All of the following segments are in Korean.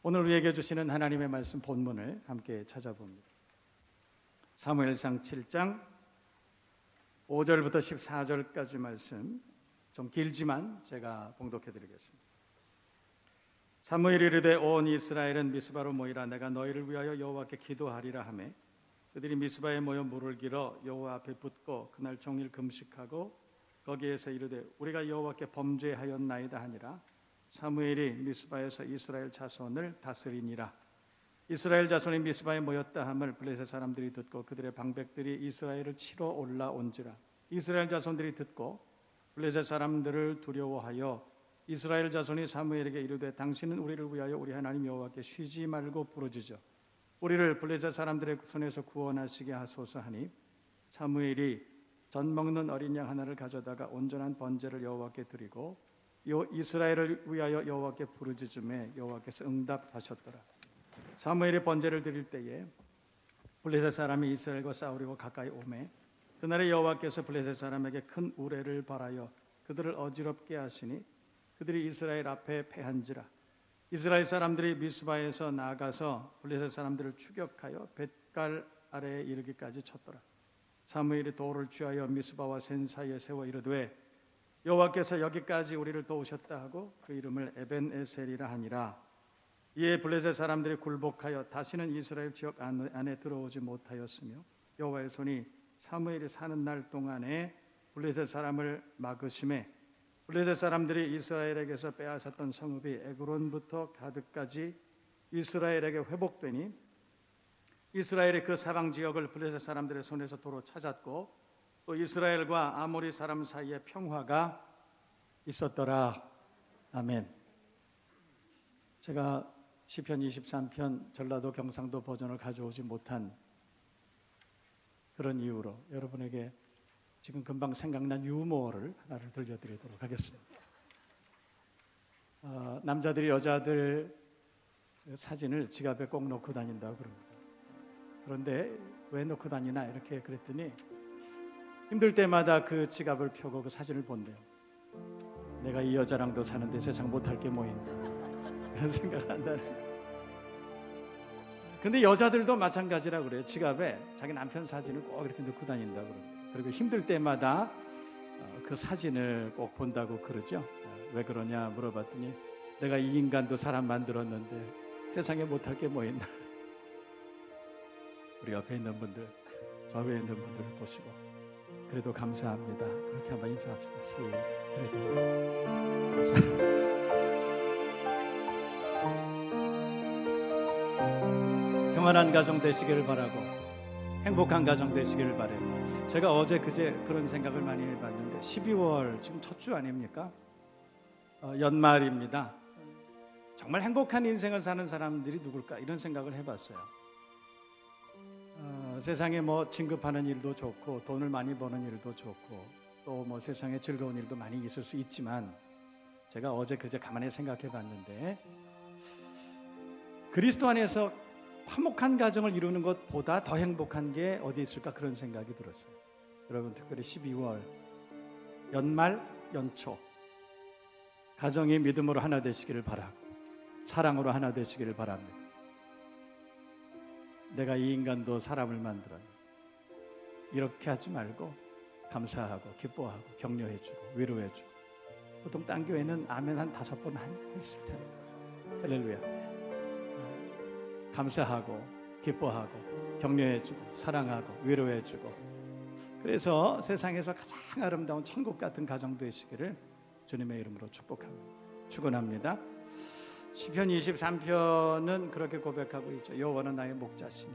오늘 우리에게 주시는 하나님의 말씀 본문을 함께 찾아봅니다. 사무엘상 7장 5절부터 14절까지 말씀, 좀 길지만 제가 봉독해 드리겠습니다. 사무엘이 이르되 온 이스라엘은 미스바로 모이라. 내가 너희를 위하여 여호와께 기도하리라 하매 그들이 미스바에 모여 물을 길어 여호와 앞에 붓고 그날 종일 금식하고 거기에서 이르되 우리가 여호와께 범죄하였나이다 하니라. 사무엘이 미스바에서 이스라엘 자손을 다스리니라. 이스라엘 자손이 미스바에 모였다 함을 블레셋 사람들이 듣고 그들의 방백들이 이스라엘을 치러 올라온지라. 이스라엘 자손들이 듣고 블레셋 사람들을 두려워하여 이스라엘 자손이 사무엘에게 이르되 당신은 우리를 위하여 우리 하나님 여호와께 쉬지 말고 부르짖어 우리를 블레셋 사람들의 손에서 구원하시게 하소서 하니 사무엘이 전 먹는 어린 양 하나를 가져다가 온전한 번제를 여호와께 드리고 이스라엘을 위하여 여호와께 부르짖음에 여호와께서 응답하셨더라. 사무엘이 번제를 드릴 때에 블레셋 사람이 이스라엘과 싸우려고 가까이 오매 그날에 여호와께서 블레셋 사람에게 큰 우레를 발하여 그들을 어지럽게 하시니 그들이 이스라엘 앞에 패한지라. 이스라엘 사람들이 미스바에서 나가서 블레셋 사람들을 추격하여 뱃갈 아래에 이르기까지 쳤더라. 사무엘이 돌을 취하여 미스바와 센 사이에 세워 이르되 여호와께서 여기까지 우리를 도우셨다 하고 그 이름을 에벤에셀이라 하니라. 이에 블레셋 사람들이 굴복하여 다시는 이스라엘 지역 안에 들어오지 못하였으며 여호와의 손이 사무엘이 사는 날 동안에 블레셋 사람을 막으심에 블레셋 사람들이 이스라엘에게서 빼앗았던 성읍이 에그론부터 가드까지 이스라엘에게 회복되니 이스라엘이 그 사방 지역을 블레셋 사람들의 손에서 도로 찾았고 또 이스라엘과 아모리 사람 사이에 평화가 있었더라. 아멘. 제가 시편 23편 전라도 경상도 버전을 가져오지 못한 그런 이유로 여러분에게 지금 금방 생각난 유머를 하나를 들려드리도록 하겠습니다. 남자들이 여자들 사진을 지갑에 꼭 넣고 다닌다고 그럽니다. 그런데 왜 넣고 다니나 이렇게 그랬더니 힘들 때마다 그 지갑을 펴고 그 사진을 본대요. 내가 이 여자랑도 사는데 세상 못할 게 뭐 있나 그런 생각을 한다는. 근데 여자들도 마찬가지라고 그래요. 지갑에 자기 남편 사진을 꼭 이렇게 넣고 다닌다고 그럽니다. 그리고 힘들 때마다 그 사진을 꼭 본다고 그러죠. 왜 그러냐 물어봤더니 내가 이 인간도 사람 만들었는데 세상에 못할 게 뭐 있나. 우리 옆에 있는 분들, 저 위에 있는 분들을 보시고 그래도 감사합니다. 그렇게 한번 인사합시다. 시작. 그래도 감사합니다. 평안한 가정 되시기를 바라고 행복한 가정 되시기를 바라고. 제가 어제 그제 그런 생각을 많이 해봤는데 12월 지금 첫 주 아닙니까? 연말입니다. 정말 행복한 인생을 사는 사람들이 누굴까 이런 생각을 해봤어요. 세상에 뭐 진급하는 일도 좋고 돈을 많이 버는 일도 좋고 또 뭐 세상에 즐거운 일도 많이 있을 수 있지만 제가 어제 그제 가만히 생각해 봤는데 그리스도 안에서 화목한 가정을 이루는 것보다 더 행복한 게 어디 있을까 그런 생각이 들었어요. 여러분 특별히 12월 연말 연초 가정이 믿음으로 하나 되시기를 바라고 사랑으로 하나 되시기를 바랍니다. 내가 이 인간도 사람을 만들었네. 이렇게 하지 말고 감사하고 기뻐하고 격려해주고 위로해주고. 보통 딴 교회는 아멘 한 5번 했을 텐데 할렐루야. 감사하고 기뻐하고 격려해주고 사랑하고 위로해주고. 그래서 세상에서 가장 아름다운 천국 같은 가정 되시기를 주님의 이름으로 축원합니다. 시편 23편은 그렇게 고백하고 있죠. 여호와는 나의 목자시니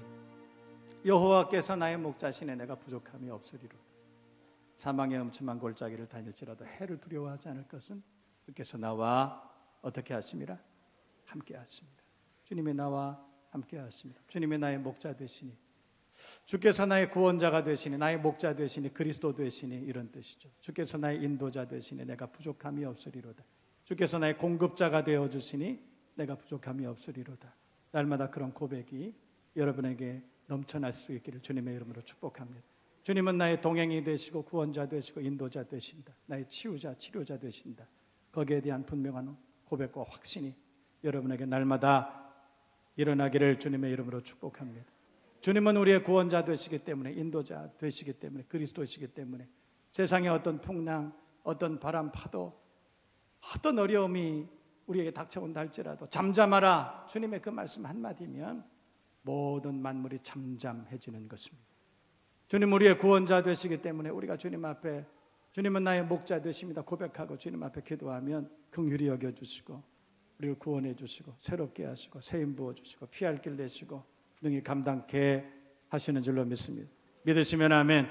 여호와께서 나의 목자시니 내가 부족함이 없으리로다. 사망의 음침한 골짜기를 다닐지라도 해를 두려워하지 않을 것은 주께서 나와 어떻게 하심이라? 함께 하십니다. 주님이 나와 함께 하십니다. 주님이 나의 목자 되시니 주께서 나의 구원자가 되시니 나의 목자 되시니 그리스도 되시니 이런 뜻이죠. 주께서 나의 인도자 되시니 내가 부족함이 없으리로다. 주께서 나의 공급자가 되어주시니 내가 부족함이 없으리로다. 날마다 그런 고백이 여러분에게 넘쳐날 수 있기를 주님의 이름으로 축복합니다. 주님은 나의 동행이 되시고 구원자 되시고 인도자 되신다. 나의 치유자 치료자 되신다. 거기에 대한 분명한 고백과 확신이 여러분에게 날마다 일어나기를 주님의 이름으로 축복합니다. 주님은 우리의 구원자 되시기 때문에, 인도자 되시기 때문에, 그리스도시기 때문에 세상의 어떤 풍랑, 어떤 바람, 파도, 어떤 어려움이 우리에게 닥쳐온다 할지라도 잠잠하라, 주님의 그 말씀 한마디면 모든 만물이 잠잠해지는 것입니다. 주님 우리의 구원자 되시기 때문에 우리가 주님 앞에 주님은 나의 목자 되십니다 고백하고 주님 앞에 기도하면 긍휼히 여겨주시고 우리를 구원해 주시고 새롭게 하시고 세임 부어주시고 피할 길 내시고 능히 감당케 하시는 줄로 믿습니다. 믿으시면 아멘.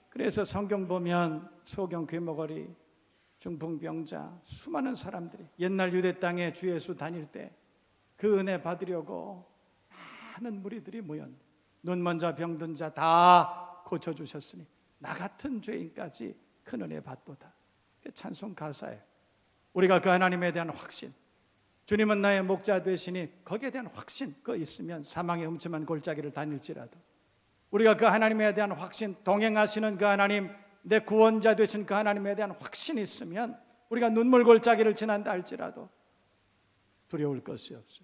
그래서 성경 보면 소경, 귀머거리, 중풍병자, 수많은 사람들이 옛날 유대 땅에 주 예수 다닐 때 그 은혜 받으려고 많은 무리들이 모였는데 눈 먼저 병든 자 다 고쳐주셨으니 나 같은 죄인까지 큰 은혜 받도다. 찬송 가사예요. 우리가 그 하나님에 대한 확신, 주님은 나의 목자 되시니 거기에 대한 확신 그거 있으면 사망의 음침한 골짜기를 다닐지라도 우리가 그 하나님에 대한 확신, 동행하시는 그 하나님, 내 구원자 되신 그 하나님에 대한 확신이 있으면 우리가 눈물 골짜기를 지난다 할지라도 두려울 것이 없어,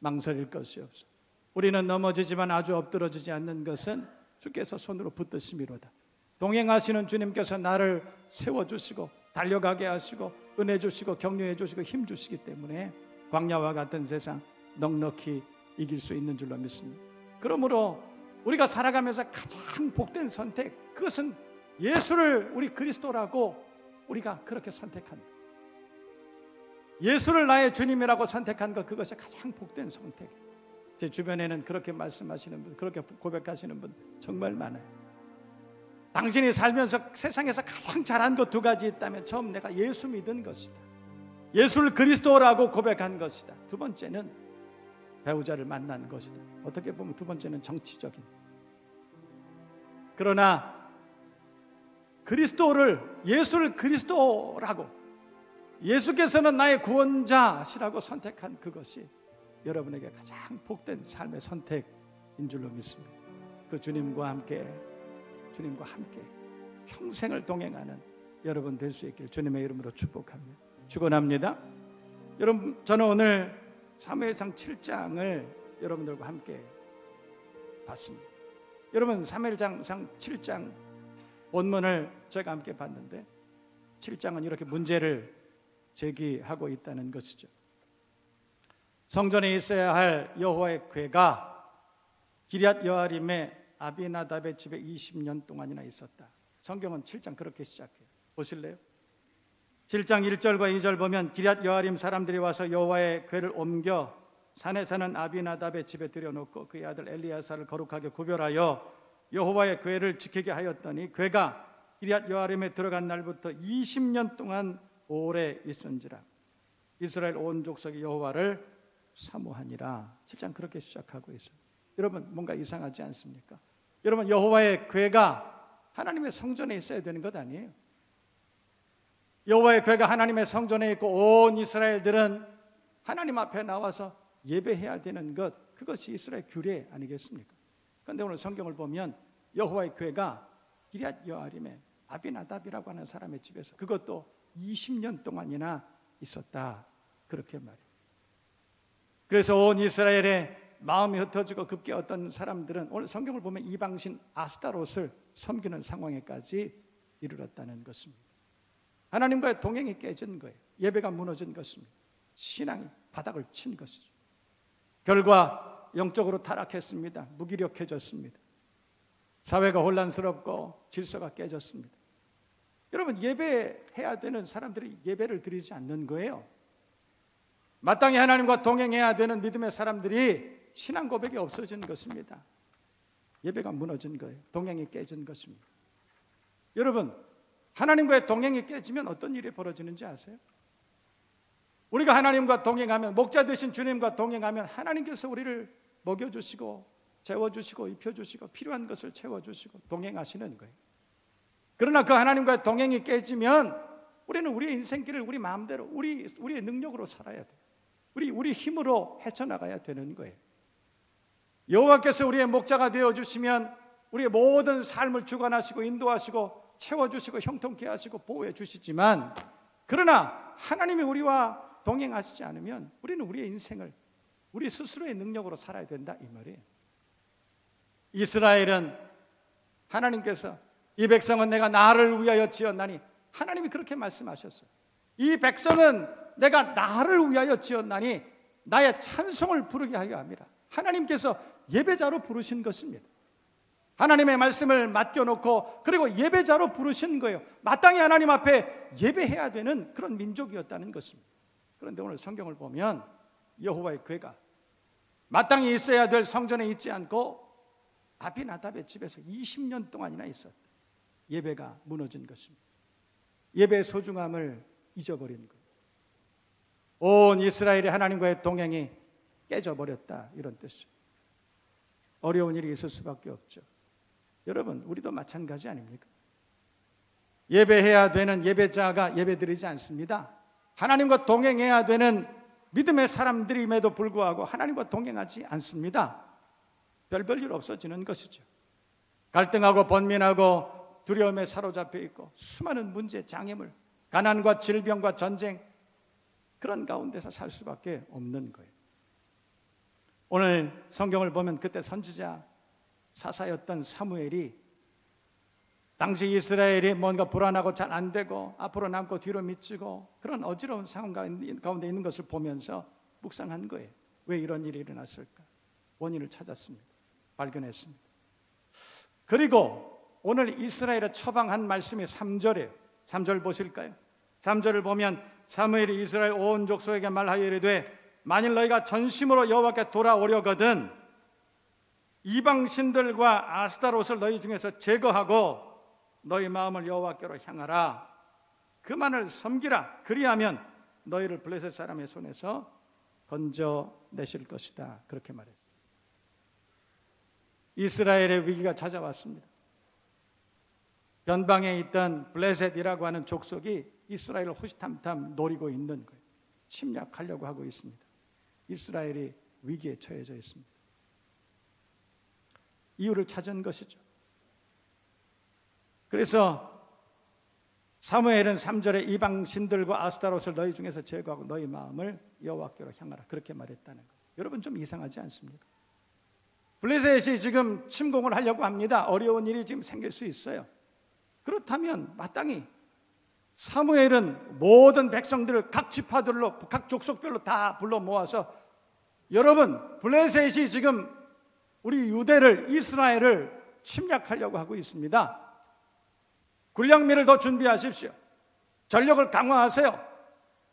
망설일 것이 없어. 우리는 넘어지지만 아주 엎드러지지 않는 것은 주께서 손으로 붙드심이로다. 동행하시는 주님께서 나를 세워주시고 달려가게 하시고 은혜 주시고 격려해 주시고 힘 주시기 때문에 광야와 같은 세상 넉넉히 이길 수 있는 줄로 믿습니다. 그러므로 우리가 살아가면서 가장 복된 선택, 그것은 예수를 우리 그리스도라고 우리가 그렇게 선택한다. 예수를 나의 주님이라고 선택한 것, 그것이 가장 복된 선택. 제 주변에는 그렇게 말씀하시는 분, 그렇게 고백하시는 분 정말 많아요. 당신이 살면서 세상에서 가장 잘한 것 두 가지 있다면 처음 내가 예수 믿은 것이다. 예수를 그리스도라고 고백한 것이다. 두 번째는 배우자를 만난 것이다. 어떻게 보면 두 번째는 정치적인. 그러나 예수를 그리스도라고, 예수께서는 나의 구원자시라고 선택한 그것이 여러분에게 가장 복된 삶의 선택인 줄로 믿습니다. 그 주님과 함께 평생을 동행하는 여러분 될 수 있길 주님의 이름으로 축복합니다. 축원합니다. 여러분, 저는 오늘 사무엘상 7장을 여러분들과 함께 봤습니다. 여러분, 사무엘상 7장 본문을 제가 함께 봤는데 7장은 이렇게 문제를 제기하고 있다는 것이죠. 성전에 있어야 할 여호와의 궤가 기럇 여아림의 아비나답의 집에 20년 동안이나 있었다. 성경은 7장 그렇게 시작해요. 보실래요? 7장 1절과 2절 보면 기럇 여아림 사람들이 와서 여호와의 궤를 옮겨 산에 사는 아비나답의 집에 들여놓고 그의 아들 엘리야사를 거룩하게 구별하여 여호와의 궤를 지키게 하였더니 궤가 기럇 여아림에 들어간 날부터 20년 동안 오래 있은지라. 이스라엘 온 족속이 여호와를 사모하니라. 7장 그렇게 시작하고 있어요. 여러분, 뭔가 이상하지 않습니까? 여러분, 여호와의 궤가 하나님의 성전에 있어야 되는 것 아니에요? 여호와의 궤가 하나님의 성전에 있고 온 이스라엘들은 하나님 앞에 나와서 예배해야 되는 것, 그것이 이스라엘 규례 아니겠습니까? 그런데 오늘 성경을 보면 여호와의 궤가 기럇 여아림의 아비나답이라고 하는 사람의 집에서 그것도 20년 동안이나 있었다. 그렇게 말해요. 그래서 온 이스라엘의 마음이 흩어지고 급게 어떤 사람들은 오늘 성경을 보면 이방신 아스타롯을 섬기는 상황에까지 이르렀다는 것입니다. 하나님과의 동행이 깨진 거예요. 예배가 무너진 것입니다. 신앙이 바닥을 친 것이죠. 결과 영적으로 타락했습니다. 무기력해졌습니다. 사회가 혼란스럽고 질서가 깨졌습니다. 여러분, 예배해야 되는 사람들이 예배를 드리지 않는 거예요. 마땅히 하나님과 동행해야 되는 믿음의 사람들이 신앙 고백이 없어진 것입니다. 예배가 무너진 거예요. 동행이 깨진 것입니다. 여러분, 하나님과의 동행이 깨지면 어떤 일이 벌어지는지 아세요? 우리가 하나님과 동행하면, 목자 되신 주님과 동행하면 하나님께서 우리를 먹여주시고 재워주시고 입혀주시고 필요한 것을 채워주시고 동행하시는 거예요. 그러나 그 하나님과의 동행이 깨지면 우리는 우리의 인생길을 우리 마음대로 우리의 능력으로 살아야 돼요. 우리 힘으로 헤쳐나가야 되는 거예요. 여호와께서 우리의 목자가 되어주시면 우리의 모든 삶을 주관하시고 인도하시고 채워주시고 형통케 하시고 보호해 주시지만, 그러나 하나님이 우리와 동행하시지 않으면 우리는 우리의 인생을 우리 스스로의 능력으로 살아야 된다 이 말이에요. 이스라엘은 하나님께서 이 백성은 내가 나를 위하여 지었나니, 하나님이 그렇게 말씀하셨어요. 이 백성은 내가 나를 위하여 지었나니 나의 찬송을 부르게 하려 합니다. 하나님께서 예배자로 부르신 것입니다. 하나님의 말씀을 맡겨놓고 그리고 예배자로 부르신 거예요. 마땅히 하나님 앞에 예배해야 되는 그런 민족이었다는 것입니다. 그런데 오늘 성경을 보면 여호와의 궤가 마땅히 있어야 될 성전에 있지 않고 아비나답의 집에서 20년 동안이나 있었다. 예배가 무너진 것입니다. 예배의 소중함을 잊어버린 거예요. 온 이스라엘이 하나님과의 동행이 깨져버렸다, 이런 뜻이죠. 어려운 일이 있을 수밖에 없죠. 여러분, 우리도 마찬가지 아닙니까? 예배해야 되는 예배자가 예배드리지 않습니다. 하나님과 동행해야 되는 믿음의 사람들임에도 불구하고 하나님과 동행하지 않습니다. 별별 없어지는 것이죠. 갈등하고 번민하고 두려움에 사로잡혀 있고 수많은 문제, 장애물, 가난과 질병과 전쟁, 그런 가운데서 살 수밖에 없는 거예요. 오늘 성경을 보면 그때 선지자 사사였던 사무엘이 당시 이스라엘이 뭔가 불안하고 잘 안 되고 앞으로 남고 뒤로 미치고 그런 어지러운 상황 가운데 있는 것을 보면서 묵상한 거예요. 왜 이런 일이 일어났을까? 원인을 찾았습니다. 발견했습니다. 그리고 오늘 이스라엘에 처방한 말씀이 3절이에요. 3절 보실까요? 3절을 보면 사무엘이 이스라엘 온 족속에게 말하여 이르되 만일 너희가 전심으로 여호와께 돌아오려거든 이방 신들과 아스타롯을 너희 중에서 제거하고 너희 마음을 여호와께로 향하라. 그만을 섬기라. 그리하면 너희를 블레셋 사람의 손에서 건져내실 것이다. 그렇게 말했어요. 이스라엘의 위기가 찾아왔습니다. 변방에 있던 블레셋이라고 하는 족속이 이스라엘을 호시탐탐 노리고 있는 거예요. 침략하려고 하고 있습니다. 이스라엘이 위기에 처해져 있습니다. 이유를 찾은 것이죠. 그래서 사무엘은 3절에 이방 신들과 아스타롯을 너희 중에서 제거하고 너희 마음을 여호와께로 향하라. 그렇게 말했다는 거예요. 여러분, 좀 이상하지 않습니까? 블레셋이 지금 침공을 하려고 합니다. 어려운 일이 지금 생길 수 있어요. 그렇다면 마땅히 사무엘은 모든 백성들을 각 지파들로, 각 족속별로 다 불러 모아서 여러분, 블레셋이 지금 우리 유대를, 이스라엘을 침략하려고 하고 있습니다. 군량미를 더 준비하십시오. 전력을 강화하세요.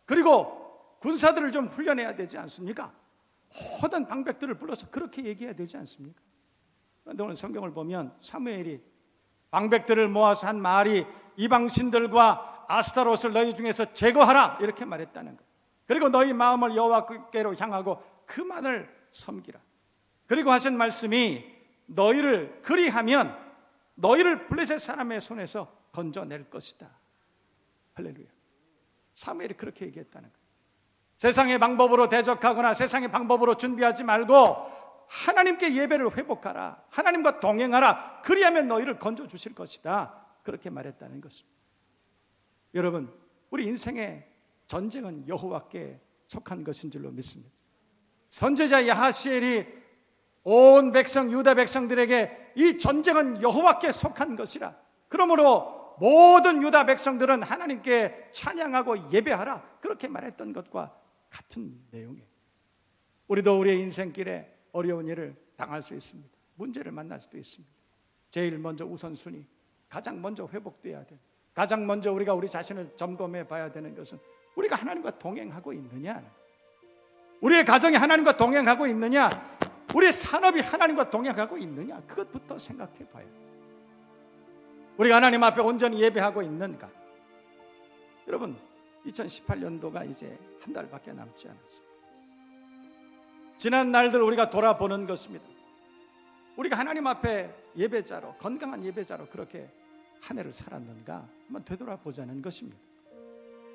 그리고 군사들을 좀 훈련해야 되지 않습니까? 모든 방백들을 불러서 그렇게 얘기해야 되지 않습니까? 그런데 오늘 성경을 보면 사무엘이 방백들을 모아서 한 말이 이방신들과 아스타롯을 너희 중에서 제거하라, 이렇게 말했다는 것. 그리고 너희 마음을 여호와께로 향하고 그만을 섬기라. 그리고 하신 말씀이 너희를 그리하면 너희를 블레셋 사람의 손에서 건져낼 것이다. 할렐루야. 사무엘이 그렇게 얘기했다는 거예요. 세상의 방법으로 대적하거나 세상의 방법으로 준비하지 말고 하나님께 예배를 회복하라. 하나님과 동행하라. 그리하면 너희를 건져주실 것이다. 그렇게 말했다는 것입니다. 여러분, 우리 인생의 전쟁은 여호와께 속한 것인 줄로 믿습니다. 선지자 야하시엘이 온 백성, 유다 백성들에게 이 전쟁은 여호와께 속한 것이라. 그러므로 모든 유다 백성들은 하나님께 찬양하고 예배하라. 그렇게 말했던 것과 같은 내용이에요. 우리도 우리의 인생길에 어려운 일을 당할 수 있습니다. 문제를 만날 수도 있습니다. 제일 먼저 우선순위, 가장 먼저 회복돼야 돼. 가장 먼저 우리가 우리 자신을 점검해 봐야 되는 것은 우리가 하나님과 동행하고 있느냐, 우리의 가정이 하나님과 동행하고 있느냐, 우리의 산업이 하나님과 동행하고 있느냐, 그것부터 생각해 봐요. 우리가 하나님 앞에 온전히 예배하고 있는가? 여러분, 2018년도가 이제 한 달밖에 남지 않았습니다. 지난 날들 우리가 돌아보는 것입니다. 우리가 하나님 앞에 예배자로, 건강한 예배자로 그렇게 한 해를 살았는가 한번 되돌아보자는 것입니다.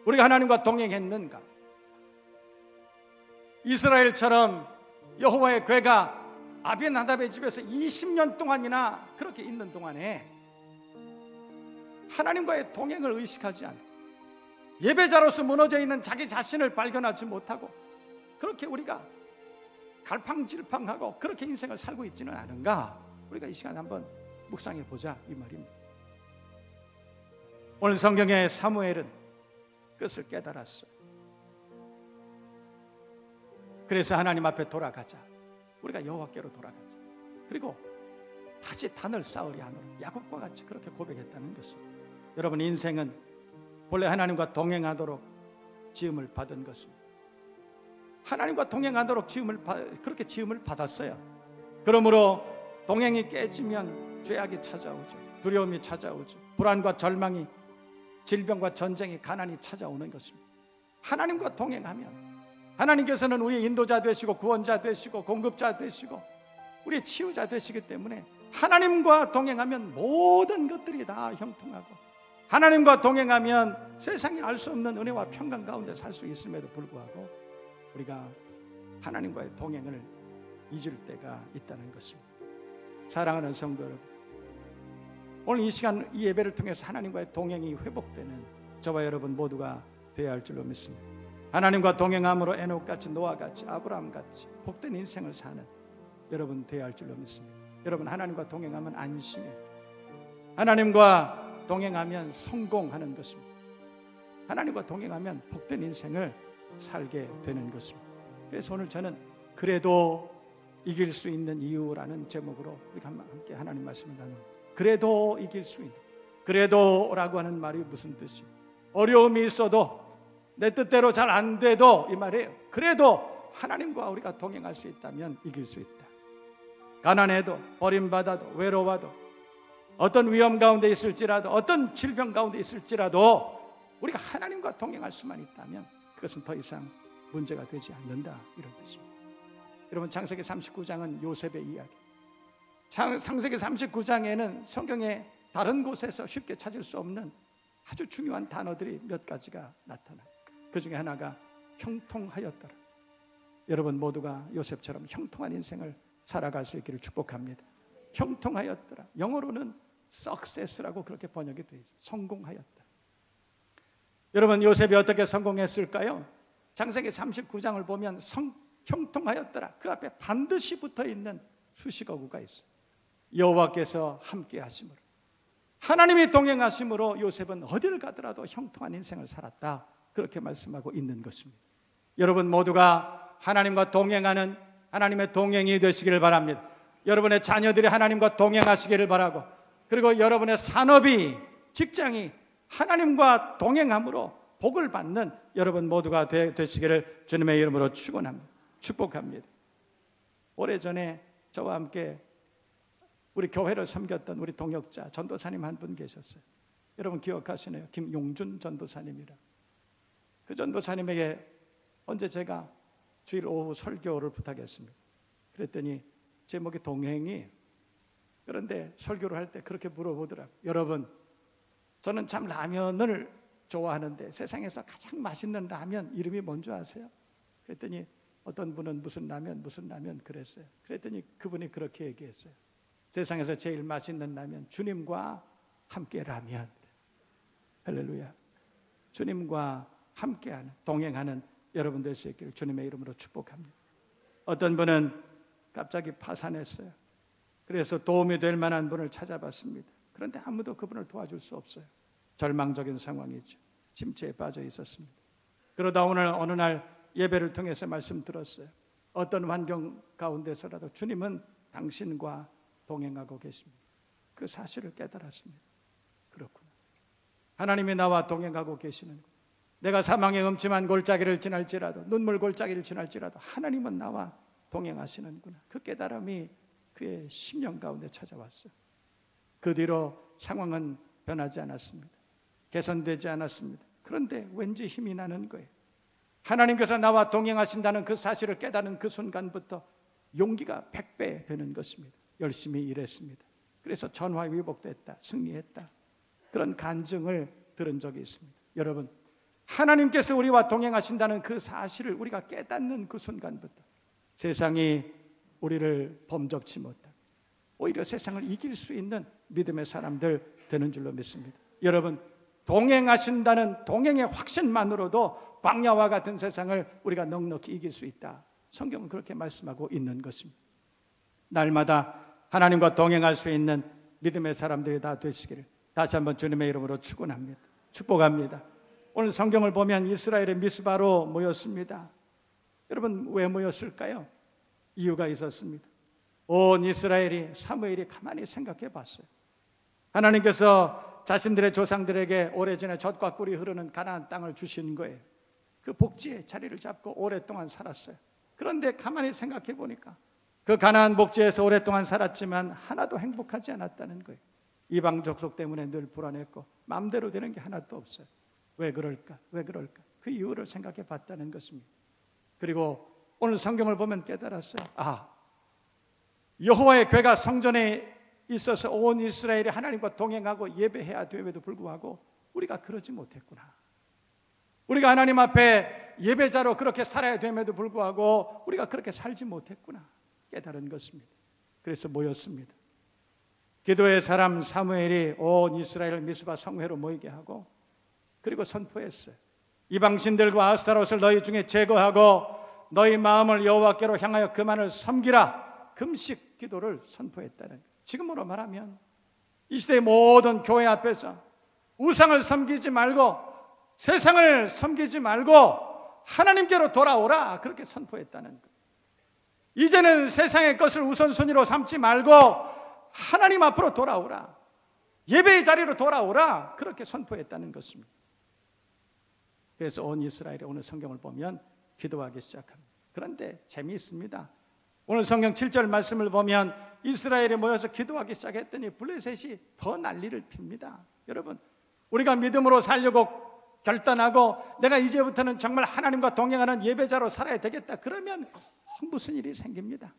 우리가 하나님과 동행했는가? 이스라엘처럼 여호와의 궤가 아비나답의 집에서 20년 동안이나 그렇게 있는 동안에 하나님과의 동행을 의식하지 않고 예배자로서 무너져 있는 자기 자신을 발견하지 못하고 그렇게 우리가 갈팡질팡하고 그렇게 인생을 살고 있지는 않은가? 우리가 이 시간 한번 묵상해 보자 이 말입니다. 오늘 성경의 사무엘은 그것을 깨달았어요. 그래서 하나님 앞에 돌아가자. 우리가 여호와께로 돌아가자. 그리고 다시 단을 쌓으려 하노라. 야곱과 같이 그렇게 고백했다는 것입니다. 여러분, 인생은 본래 하나님과 동행하도록 지음을 받은 것입니다. 하나님과 동행하도록 그렇게 지음을 받았어요. 그러므로 동행이 깨지면 죄악이 찾아오죠. 두려움이 찾아오죠. 불안과 절망이, 질병과 전쟁이, 가난이 찾아오는 것입니다. 하나님과 동행하면 하나님께서는 우리의 인도자 되시고 구원자 되시고 공급자 되시고 우리의 치유자 되시기 때문에 하나님과 동행하면 모든 것들이 다 형통하고, 하나님과 동행하면 세상이 알 수 없는 은혜와 평강 가운데 살 수 있음에도 불구하고 우리가 하나님과의 동행을 잊을 때가 있다는 것입니다. 사랑하는 성도 여러분, 오늘 이 시간 이 예배를 통해서 하나님과의 동행이 회복되는 저와 여러분 모두가 되어야 할 줄로 믿습니다. 하나님과 동행함으로 에녹같이, 노아같이, 아브라함같이 복된 인생을 사는 여러분 되어야 할 줄로 믿습니다. 여러분, 하나님과 동행하면 안심해요. 하나님과 동행하면 성공하는 것입니다. 하나님과 동행하면 복된 인생을 살게 되는 것입니다. 그래서 오늘 저는 그래도 이길 수 있는 이유라는 제목으로 우리가 함께 하나님 말씀을 나눕니다. 그래도 이길 수 있는, 그래도라고 하는 말이 무슨 뜻이에요? 어려움이 있어도, 내 뜻대로 잘 안 돼도 이 말이에요. 그래도 하나님과 우리가 동행할 수 있다면 이길 수 있다. 가난해도, 버림받아도, 외로워도, 어떤 위험 가운데 있을지라도, 어떤 질병 가운데 있을지라도 우리가 하나님과 동행할 수만 있다면 그것은 더 이상 문제가 되지 않는다, 이런 것입니다. 여러분, 창세기 39장은 요셉의 이야기. 창세기 39장에는 성경의 다른 곳에서 쉽게 찾을 수 없는 아주 중요한 단어들이 몇 가지가 나타나요. 그 중에 하나가 형통하였더라. 여러분 모두가 요셉처럼 형통한 인생을 살아갈 수 있기를 축복합니다. 형통하였더라. 영어로는 success라고 그렇게 번역이 되어 있어요. 성공하였다. 여러분, 요셉이 어떻게 성공했을까요? 창세기 39장을 보면 형통하였더라. 그 앞에 반드시 붙어 있는 수식어구가 있어요. 여호와께서 함께 하심으로, 하나님이 동행하심으로 요셉은 어디를 가더라도 형통한 인생을 살았다, 그렇게 말씀하고 있는 것입니다. 여러분 모두가 하나님과 동행하는 하나님의 동행이 되시기를 바랍니다. 여러분의 자녀들이 하나님과 동행하시기를 바라고, 그리고 여러분의 산업이, 직장이 하나님과 동행함으로 복을 받는 여러분 모두가 되시기를 주님의 이름으로 축원합니다. 축복합니다. 오래전에 저와 함께 우리 교회를 섬겼던 우리 동역자 전도사님 한 분 계셨어요. 여러분 기억하시나요? 김용준 전도사님이라. 그 전도사님에게 언제 제가 주일 오후 설교를 부탁했습니다. 그랬더니 제목이 동행이, 그런데 설교를 할 때 그렇게 물어보더라고요. 여러분, 저는 참 라면을 좋아하는데 세상에서 가장 맛있는 라면 이름이 뭔지 아세요? 그랬더니 어떤 분은 무슨 라면 그랬어요. 그랬더니 그분이 그렇게 얘기했어요. 세상에서 제일 맛있는 라면, 주님과 함께 라면. 할렐루야. 주님과 함께하는, 동행하는 여러분 될 수 있기를 주님의 이름으로 축복합니다. 어떤 분은 갑자기 파산했어요. 그래서 도움이 될 만한 분을 찾아봤습니다. 그런데 아무도 그분을 도와줄 수 없어요. 절망적인 상황이죠. 침체에 빠져 있었습니다. 그러다 어느 날 예배를 통해서 말씀 들었어요. 어떤 환경 가운데서라도 주님은 당신과 동행하고 계십니다. 그 사실을 깨달았습니다. 그렇구나. 하나님이 나와 동행하고 계시는, 내가 사망의 음침한 골짜기를 지날지라도, 눈물 골짜기를 지날지라도 하나님은 나와 동행하시는구나. 그 깨달음이 그의 심령 가운데 찾아왔어요. 그 뒤로 상황은 변하지 않았습니다. 개선되지 않았습니다. 그런데 왠지 힘이 나는 거예요. 하나님께서 나와 동행하신다는 그 사실을 깨달은 그 순간부터 용기가 100배 되는 것입니다. 열심히 일했습니다. 그래서 전화위복됐다, 승리했다, 그런 간증을 들은 적이 있습니다. 여러분, 하나님께서 우리와 동행하신다는 그 사실을 우리가 깨닫는 그 순간부터 세상이 우리를 범접치 못하고 오히려 세상을 이길 수 있는 믿음의 사람들 되는 줄로 믿습니다. 여러분, 동행하신다는 동행의 확신만으로도 광야와 같은 세상을 우리가 넉넉히 이길 수 있다. 성경은 그렇게 말씀하고 있는 것입니다. 날마다 하나님과 동행할 수 있는 믿음의 사람들이 다 되시기를 다시 한번 주님의 이름으로 축원합니다. 축복합니다. 오늘 성경을 보면 이스라엘의 미스바로 모였습니다. 여러분 왜 모였을까요? 이유가 있었습니다. 온 이스라엘이 사무엘이 가만히 생각해 봤어요. 하나님께서 자신들의 조상들에게 오래전에 젖과 꿀이 흐르는 가나안 땅을 주신 거예요. 그 복지에 자리를 잡고 오랫동안 살았어요. 그런데 가만히 생각해 보니까 그 가나안 복지에서 오랫동안 살았지만 하나도 행복하지 않았다는 거예요. 이방 족속 때문에 늘 불안했고 마음대로 되는 게 하나도 없어요. 왜 그럴까? 왜 그럴까? 그 이유를 생각해 봤다는 것입니다. 그리고 오늘 성경을 보면 깨달았어요. 여호와의 궤가 성전에 있어서 온 이스라엘이 하나님과 동행하고 예배해야 됨에도 불구하고 우리가 그러지 못했구나. 우리가 하나님 앞에 예배자로 그렇게 살아야 됨에도 불구하고 우리가 그렇게 살지 못했구나 깨달은 것입니다. 그래서 모였습니다. 기도의 사람 사무엘이 온 이스라엘을 미스바 성회로 모이게 하고 그리고 선포했어요. 이방신들과 아스타롯을 너희 중에 제거하고 너희 마음을 여호와께로 향하여 그만을 섬기라. 금식 기도를 선포했다는 거예요. 지금으로 말하면 이 시대의 모든 교회 앞에서 우상을 섬기지 말고 세상을 섬기지 말고 하나님께로 돌아오라 그렇게 선포했다는 거예요. 이제는 세상의 것을 우선순위로 삼지 말고 하나님 앞으로 돌아오라. 예배의 자리로 돌아오라 그렇게 선포했다는 것입니다. 그래서 온 이스라엘이 오늘 성경을 보면 기도하기 시작합니다. 그런데 재미있습니다. 오늘 성경 7절 말씀을 보면 이스라엘이 모여서 기도하기 시작했더니 블레셋이 더 난리를 핍니다. 여러분 우리가 믿음으로 살려고 결단하고 내가 이제부터는 정말 하나님과 동행하는 예배자로 살아야 되겠다 그러면 꼭 무슨 일이 생깁니다.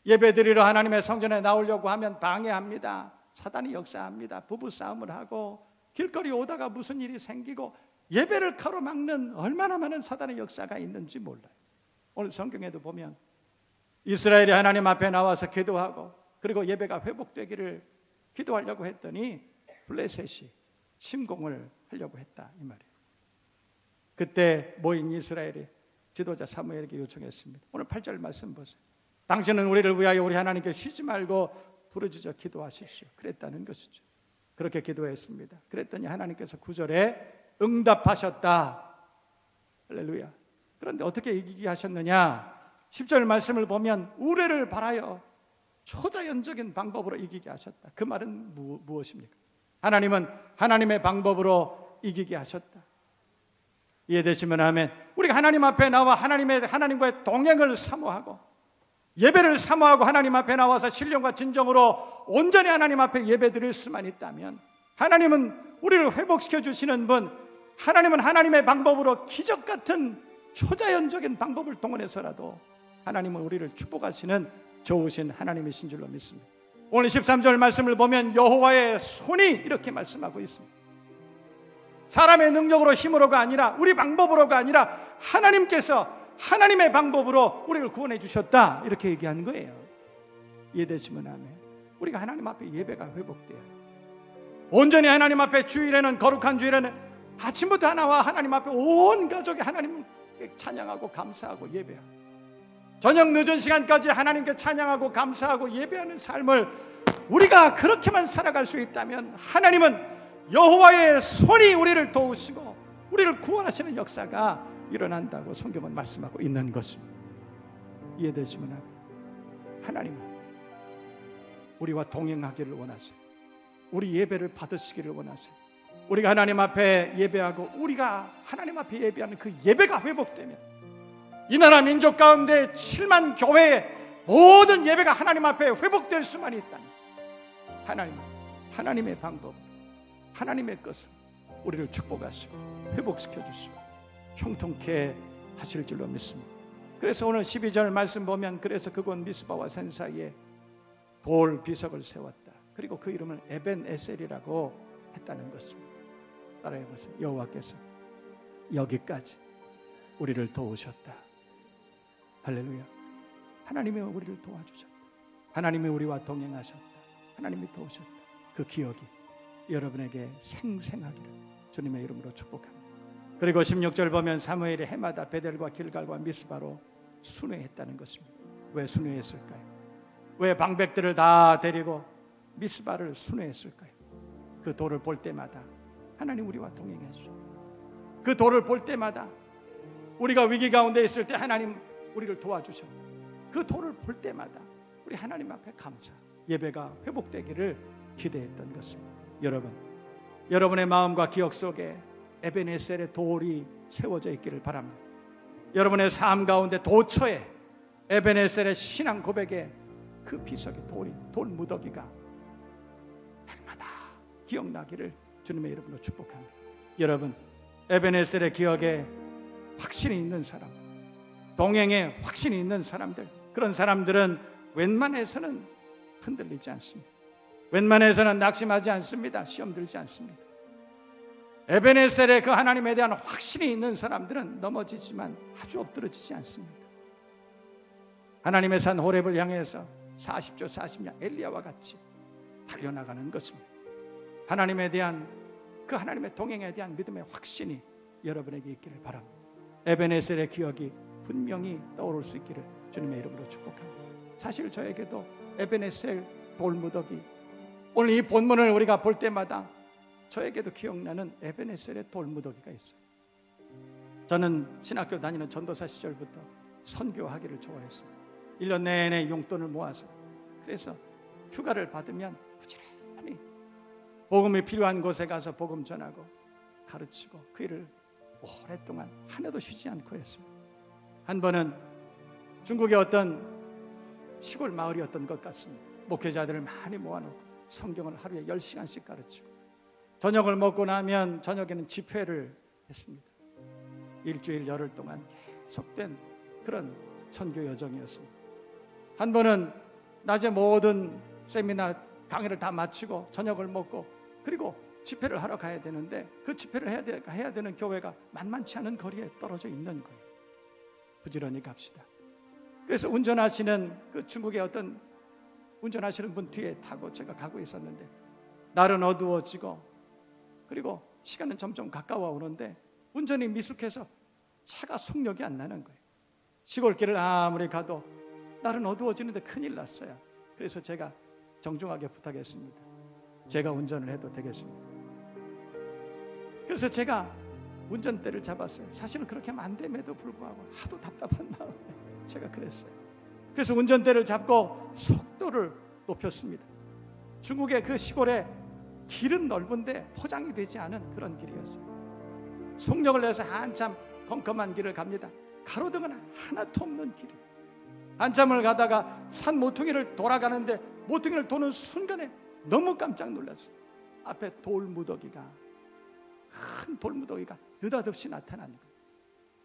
예배드리러 하나님의 성전에 나오려고 하면 방해합니다. 사단이 역사합니다. 부부싸움을 하고 길거리 오다가 무슨 일이 생기고 예배를 가로막는 얼마나 많은 사단의 역사가 있는지 몰라요. 오늘 성경에도 보면 이스라엘이 하나님 앞에 나와서 기도하고 그리고 예배가 회복되기를 기도하려고 했더니 블레셋이 침공을 하려고 했다 이 말이에요. 그때 모인 이스라엘이 지도자 사무엘에게 요청했습니다. 오늘 8절 말씀 보세요. 당신은 우리를 위하여 우리 하나님께 쉬지 말고 부르짖어 기도하십시오. 그랬다는 것이죠. 그렇게 기도했습니다. 그랬더니 하나님께서 9절에 응답하셨다. 할렐루야. 그런데 어떻게 이기게 하셨느냐? 10절 말씀을 보면 우레를 바라여 초자연적인 방법으로 이기게 하셨다. 그 말은 무엇입니까? 하나님은 하나님의 방법으로 이기게 하셨다. 이해되시면 아멘. 우리가 하나님 앞에 나와 하나님과의 동행을 사모하고 예배를 사모하고 하나님 앞에 나와서 신령과 진정으로 온전히 하나님 앞에 예배드릴 수만 있다면 하나님은 우리를 회복시켜 주시는 분, 하나님은 하나님의 방법으로 기적 같은 초자연적인 방법을 동원해서라도 하나님은 우리를 축복하시는 좋으신 하나님이신 줄로 믿습니다. 오늘 13절 말씀을 보면 여호와의 손이 이렇게 말씀하고 있습니다. 사람의 능력으로 힘으로가 아니라 우리 방법으로가 아니라 하나님께서 하나님의 방법으로 우리를 구원해 주셨다 이렇게 얘기하는 거예요. 이해되시면 아멘. 우리가 하나님 앞에 예배가 회복돼요. 온전히 하나님 앞에 주일에는 거룩한 주일에는 아침부터 나와 하나님 앞에 온 가족이 하나님을 찬양하고 감사하고 예배하고 저녁 늦은 시간까지 하나님께 찬양하고 감사하고 예배하는 삶을 우리가 그렇게만 살아갈 수 있다면 하나님은 여호와의 손이 우리를 도우시고 우리를 구원하시는 역사가 일어난다고 성경은 말씀하고 있는 것입니다. 이해되시면 하나님은 우리와 동행하기를 원하세요. 우리 예배를 받으시기를 원하세요. 우리가 하나님 앞에 예배하고 우리가 하나님 앞에 예배하는 그 예배가 회복되면 이 나라 민족 가운데 7만 교회의 모든 예배가 하나님 앞에 회복될 수만 있다면 하나님은 하나님의 방법, 하나님의 것을 우리를 축복하시고 회복시켜 주시고 형통케 하실 줄로 믿습니다. 그래서 오늘 12절 말씀 보면 그래서 그곳 미스바와 산 사이에 돌 비석을 세웠다. 그리고 그 이름을 에벤에셀이라고 했다는 것입니다. 따라해 보세요. 여호와께서 여기까지 우리를 도우셨다. 할렐루야. 하나님이 우리를 도와주셨다. 하나님이 우리와 동행하셨다. 하나님이 도우셨다. 그 기억이 여러분에게 생생하기를 주님의 이름으로 축복합니다. 그리고 16절 보면 사무엘이 해마다 베델과 길갈과 미스바로 순회했다는 것입니다. 왜 순회했을까요? 왜 방백들을 다 데리고 미스바를 순회했을까요? 그 돌을 볼 때마다 하나님 우리와 동행해 주시고, 그 돌을 볼 때마다 우리가 위기 가운데 있을 때 하나님 우리를 도와주셨다. 그 돌을 볼 때마다 우리 하나님 앞에 감사, 예배가 회복되기를 기대했던 것입니다. 여러분, 여러분의 마음과 기억 속에 에베네셀의 돌이 세워져 있기를 바랍니다. 여러분의 삶 가운데 도처에 에베네셀의 신앙 고백의 그 비석의 돌 무더기가 날마다 기억나기를 주님의 이름으로 축복합니다. 여러분, 에베네셀의 기억에 확신이 있는 사람, 동행에 확신이 있는 사람들, 그런 사람들은 웬만해서는 흔들리지 않습니다. 웬만해서는 낙심하지 않습니다. 시험 들지 않습니다. 에베네셀의 그 하나님에 대한 확신이 있는 사람들은 넘어지지만 아주 엎드러지지 않습니다. 하나님의 산 호렙을 향해서 40조 40년 엘리야와 같이 달려나가는 것입니다. 하나님에 대한 그 하나님의 동행에 대한 믿음의 확신이 여러분에게 있기를 바랍니다. 에베네셀의 기억이 분명히 떠오를 수 있기를 주님의 이름으로 축복합니다. 사실 저에게도 에베네셀 돌무더기, 오늘 이 본문을 우리가 볼 때마다 저에게도 기억나는 에베네셀의 돌무더기가 있어요. 저는 신학교 다니는 전도사 시절부터 선교하기를 좋아했습니다. 1년 내내 용돈을 모아서, 그래서 휴가를 받으면 부지런히 복음이 필요한 곳에 가서 복음 전하고 가르치고 그 일을 오랫동안 한 해도 쉬지 않고 했어요. 한 번은 중국의 어떤 시골 마을이었던 것 같습니다. 목회자들을 많이 모아놓고 성경을 하루에 10시간씩 가르치고, 저녁을 먹고 나면 저녁에는 집회를 했습니다. 일주일 열흘 동안 계속된 그런 선교 여정이었습니다. 한 번은 낮에 모든 세미나 강의를 다 마치고 저녁을 먹고 그리고 집회를 하러 가야 되는데, 그 집회를 해야 되는 교회가 만만치 않은 거리에 떨어져 있는 거예요. 부지런히 갑시다. 그래서 운전하시는 그 중국의 어떤 운전하시는 분 뒤에 타고 제가 가고 있었는데, 날은 어두워지고 그리고 시간은 점점 가까워 오는데 운전이 미숙해서 차가 속력이 안 나는 거예요. 시골길을 아무리 가도 날은 어두워지는데 큰일 났어요. 그래서 제가 정중하게 부탁했습니다. 제가 운전을 해도 되겠습니까? 그래서 제가 운전대를 잡았어요. 사실은 그렇게 하면 안 됨에도 불구하고 하도 답답한 마음에 제가 그랬어요. 그래서 운전대를 잡고 속도를 높였습니다. 중국의 그 시골에 길은 넓은데 포장이 되지 않은 그런 길이었어요. 속력을 내서 한참 컴컴한 길을 갑니다. 가로등은 하나도 없는 길이에요. 한참을 가다가 산 모퉁이를 돌아가는데 모퉁이를 도는 순간에 너무 깜짝 놀랐어요. 앞에 돌무더기가, 큰 돌무더기가 느닷없이 나타나는 거예요.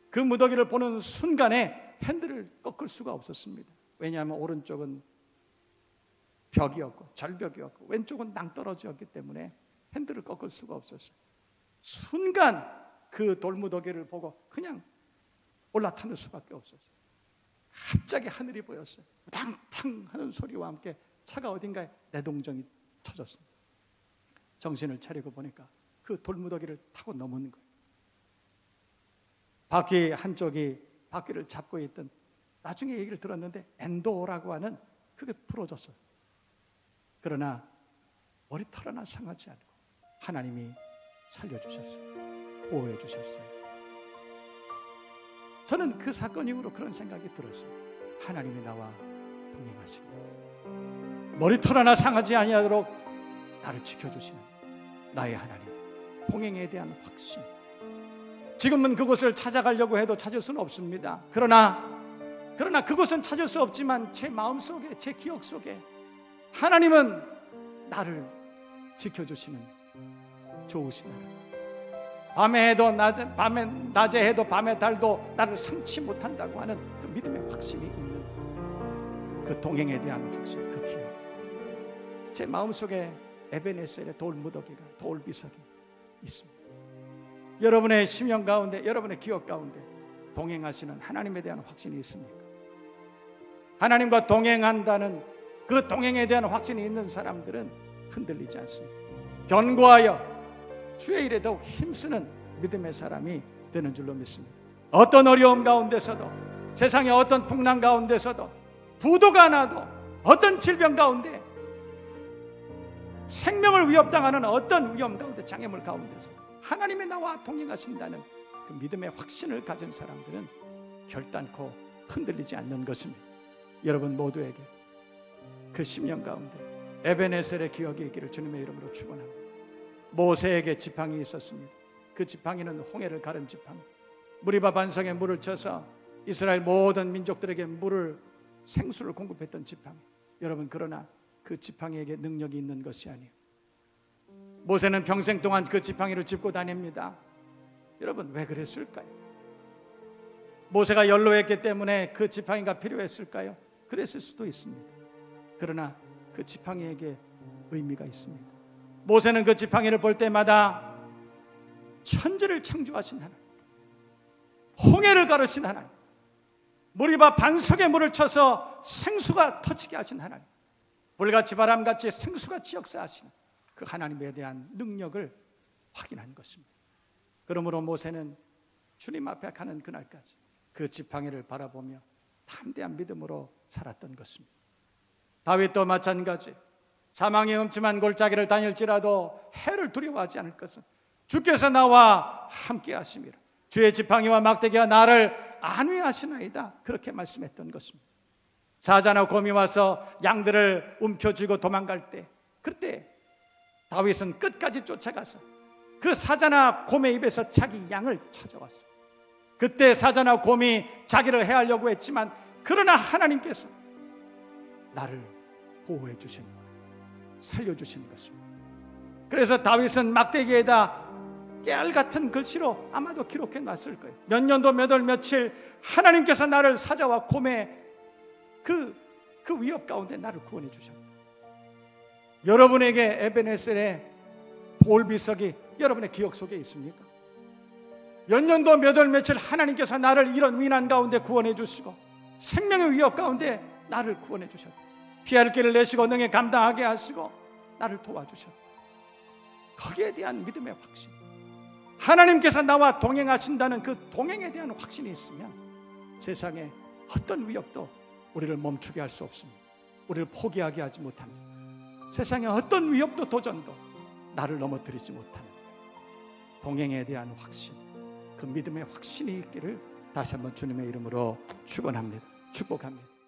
그 무더기를 보는 순간에 핸들을 꺾을 수가 없었습니다. 왜냐하면 오른쪽은 벽이었고 절벽이었고 왼쪽은 낭떠러지였기 때문에 핸들을 꺾을 수가 없었어요. 순간 그 돌무더기를 보고 그냥 올라타는 수밖에 없었어요. 갑자기 하늘이 보였어요. 탕탕 하는 소리와 함께 차가 어딘가에 내동정이 터졌습니다. 정신을 차리고 보니까 그 돌무더기를 타고 넘은 거예요. 바퀴 한쪽이 바퀴를 잡고 있던, 나중에 얘기를 들었는데 엔도라고 하는 그게 부러졌어요. 그러나 머리털 하나 상하지 않고 하나님이 살려주셨어요. 보호해 주셨어요. 저는 그 사건 이후로 그런 생각이 들었어요. 하나님이 나와 동행하시고 머리털 하나 상하지 아니하도록 나를 지켜주시는 나의 하나님, 동행에 대한 확신. 지금은 그곳을 찾아가려고 해도 찾을 수는 없습니다. 그러나 그곳은 찾을 수 없지만 제 마음속에, 제 기억 속에 하나님은 나를 지켜주시는 좋으신 하나님. 밤에 해도 낮에 해도 밤에 달도 나를 삼지 못한다고 하는 그 믿음의 확신이 있는 그 동행에 대한 확신, 그 기억. 제 마음속에 에베네셀의 돌무더기가, 돌비석이 있습니다. 여러분의 심령 가운데, 여러분의 기억 가운데 동행하시는 하나님에 대한 확신이 있습니까? 하나님과 동행한다는 그 동행에 대한 확신이 있는 사람들은 흔들리지 않습니다. 견고하여 주의 일에 더욱 힘쓰는 믿음의 사람이 되는 줄로 믿습니다. 어떤 어려움 가운데서도 세상의 어떤 풍랑 가운데서도, 부도가 나도, 어떤 질병 가운데, 생명을 위협당하는 어떤 위험 가운데, 장애물 가운데서 하나님이 나와 동행하신다는 그 믿음의 확신을 가진 사람들은 결단코 흔들리지 않는 것입니다. 여러분 모두에게 그 10년 가운데 에베네셀의 기억이 있기를 주님의 이름으로 축원합니다. 모세에게 지팡이 있었습니다. 그 지팡이는 홍해를 가른 지팡이, 무리바 반석에 물을 쳐서 이스라엘 모든 민족들에게 생수를 공급했던 지팡이. 여러분, 그러나 그 지팡이에게 능력이 있는 것이 아니에요. 모세는 평생 동안 그 지팡이를 짚고 다닙니다. 여러분, 왜 그랬을까요? 모세가 연로했기 때문에 그 지팡이가 필요했을까요? 그랬을 수도 있습니다. 그러나 그 지팡이에게 의미가 있습니다. 모세는 그 지팡이를 볼 때마다 천지를 창조하신 하나님, 홍해를 가르신 하나님, 무리바 반석에 물을 쳐서 생수가 터지게 하신 하나님, 불같이 바람같이 생수같이 역사하시는 그 하나님에 대한 능력을 확인한 것입니다. 그러므로 모세는 주님 앞에 가는 그날까지 그 지팡이를 바라보며 담대한 믿음으로 살았던 것입니다. 다윗도 마찬가지, 사망의 음침한 골짜기를 다닐지라도 해를 두려워하지 않을 것은 주께서 나와 함께 하심이라. 주의 지팡이와 막대기가 나를 안위하시나이다. 그렇게 말씀했던 것입니다. 사자나 곰이 와서 양들을 움켜쥐고 도망갈 때, 그때 다윗은 끝까지 쫓아가서 그 사자나 곰의 입에서 자기 양을 찾아왔습니다. 그때 사자나 곰이 자기를 해하려고 했지만, 그러나 하나님께서 나를 보호해 주시는 거예요. 살려주시는 것입니다. 그래서 다윗은 막대기에다 깨알 같은 글씨로 아마도 기록해 놨을 거예요. 몇 년도 몇 월 며칠 하나님께서 나를 사자와 곰의 그 위협 가운데 나를 구원해 주셨다. 여러분에게 에베네셀의 돌비석이 여러분의 기억 속에 있습니까? 몇 년도 몇 월 며칠 하나님께서 나를 이런 위난 가운데 구원해 주시고 생명의 위협 가운데 나를 구원해 주셨다. 피할 길을 내시고 능히 감당하게 하시고 나를 도와주셨다. 거기에 대한 믿음의 확신, 하나님께서 나와 동행하신다는 그 동행에 대한 확신이 있으면 세상에 어떤 위협도 우리를 멈추게 할 수 없습니다. 우리를 포기하게 하지 못합니다. 세상에 어떤 위협도 도전도 나를 넘어뜨리지 못합니다. 동행에 대한 확신, 그 믿음의 확신이 있기를 다시 한번 주님의 이름으로 축원합니다. 축복합니다.